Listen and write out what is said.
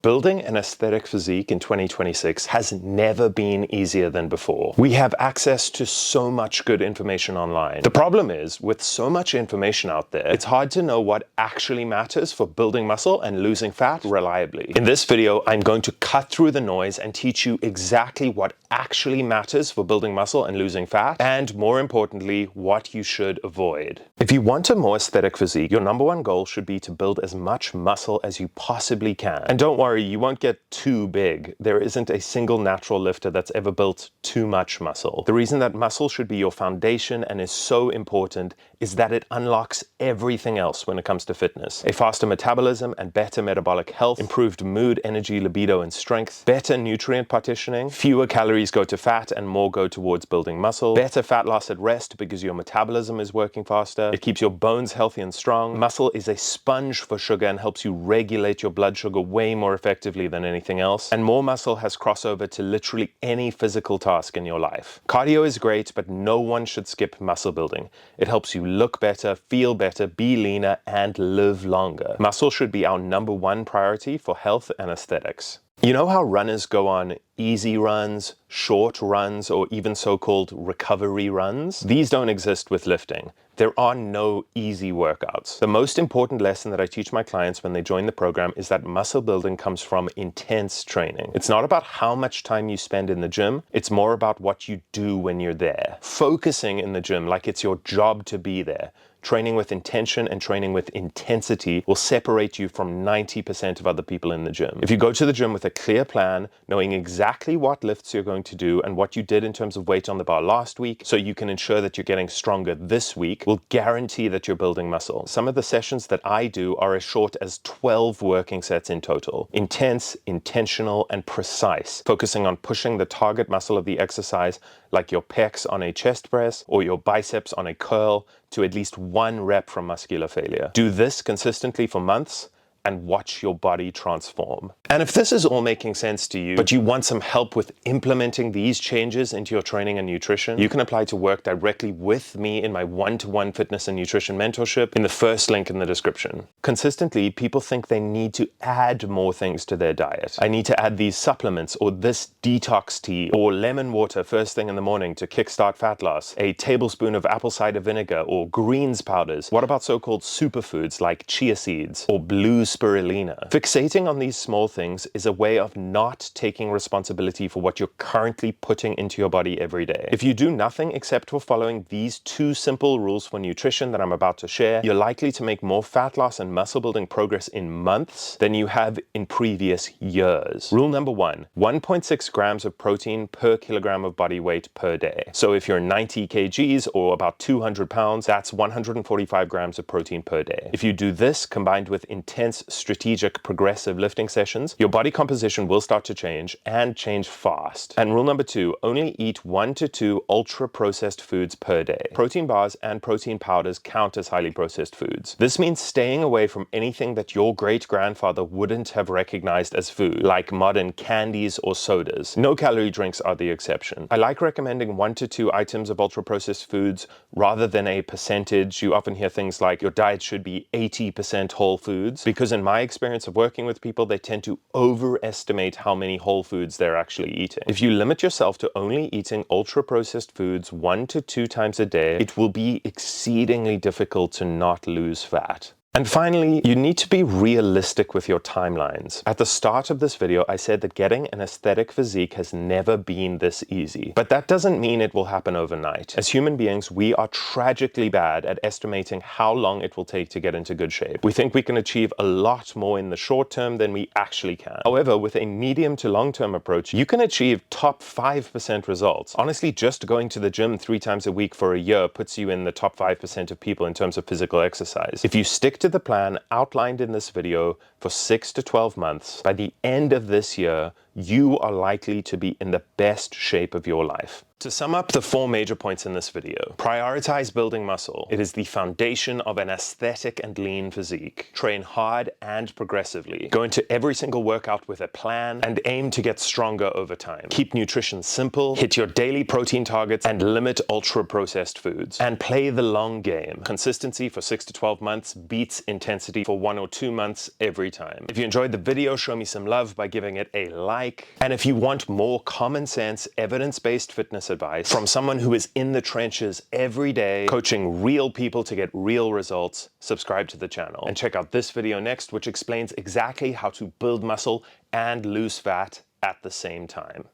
Building an aesthetic physique in 2026 has never been easier than before. We have access to so much good information online. The problem is, with so much information out there, it's hard to know what actually matters for building muscle and losing fat reliably. In this video, I'm going to cut through the noise and teach you exactly what actually matters for building muscle and losing fat, and more importantly, what you should avoid. If you want a more aesthetic physique, your number one goal should be to build as much muscle as you possibly can. And don't worry, you won't get too big. There isn't a single natural lifter that's ever built too much muscle. The reason that muscle should be your foundation and is so important is that it unlocks everything else when it comes to fitness. A faster metabolism and better metabolic health, improved mood, energy, libido, and strength, better nutrient partitioning, fewer calories go to fat and more go towards building muscle, better fat loss at rest because your metabolism is working faster, it keeps your bones healthy and strong. Muscle is a sponge for sugar and helps you regulate your blood sugar way more effectively than anything else, and more muscle has crossover to literally any physical task in your life. Cardio is great, but no one should skip muscle building. It helps you look better, feel better, be leaner, and live longer. Muscle should be our number one priority for health and aesthetics. You know how runners go on easy runs, short runs, or even so-called recovery runs? These don't exist with lifting. There are no easy workouts. The most important lesson that I teach my clients when they join the program is that muscle building comes from intense training. It's not about how much time you spend in the gym, it's more about what you do when you're there. Focusing in the gym like it's your job to be there. Training with intention and training with intensity will separate you from 90% of other people in the gym. If you go to the gym with a clear plan, knowing exactly what lifts you're going to do and what you did in terms of weight on the bar last week, so you can ensure that you're getting stronger this week, will guarantee that you're building muscle. Some of the sessions that I do are as short as 12 working sets in total. Intense, intentional, and precise, focusing on pushing the target muscle of the exercise, like your pecs on a chest press or your biceps on a curl, to at least one rep from muscular failure. Do this consistently for months and watch your body transform. And if this is all making sense to you, but you want some help with implementing these changes into your training and nutrition, you can apply to work directly with me in my one-to-one fitness and nutrition mentorship in the first link in the description. Consistently, people think they need to add more things to their diet. I need to add these supplements or this detox tea or lemon water first thing in the morning to kickstart fat loss, a tablespoon of apple cider vinegar or greens powders. What about so-called superfoods like chia seeds or blue spirulina? Fixating on these small things is a way of not taking responsibility for what you're currently putting into your body every day. If you do nothing except for following these two simple rules for nutrition that I'm about to share, you're likely to make more fat loss and muscle building progress in months than you have in previous years. Rule number one, 1.6 grams of protein per kilogram of body weight per day. So if you're 90 kgs or about 200 pounds, that's 145 grams of protein per day. If you do this combined with intense strategic progressive lifting sessions, your body composition will start to change and change fast. And rule number two, only eat 1 to 2 ultra processed foods per day. Protein bars and protein powders count as highly processed foods. This means staying away from anything that your great grandfather wouldn't have recognized as food, like modern candies or sodas. No calorie drinks are the exception. I like recommending 1 to 2 items of ultra processed foods rather than a percentage. You often hear things like your diet should be 80% whole foods, because in my experience of working with people, they tend to overestimate how many whole foods they're actually eating. If you limit yourself to only eating ultra-processed foods 1 to 2 times a day, it will be exceedingly difficult to not lose fat. And finally, you need to be realistic with your timelines. At the start of this video, I said that getting an aesthetic physique has never been this easy. But that doesn't mean it will happen overnight. As human beings, we are tragically bad at estimating how long it will take to get into good shape. We think we can achieve a lot more in the short term than we actually can. However, with a medium to long-term approach, you can achieve top 5% results. Honestly, just going to the gym 3 times a week for a year puts you in the top 5% of people in terms of physical exercise. If you stick to the plan outlined in this video for 6 to 12 months, by the end of this year, you are likely to be in the best shape of your life. To sum up the 4 major points in this video, prioritize building muscle. It is the foundation of an aesthetic and lean physique. Train hard and progressively. Go into every single workout with a plan and aim to get stronger over time. Keep nutrition simple, hit your daily protein targets, and limit ultra-processed foods. And play the long game. Consistency for 6 to 12 months beats intensity for 1 or 2 months every every time. If you enjoyed the video, show me some love by giving it a like. And if you want more common sense, evidence-based fitness advice from someone who is in the trenches every day, coaching real people to get real results, subscribe to the channel. And check out this video next, which explains exactly how to build muscle and lose fat at the same time.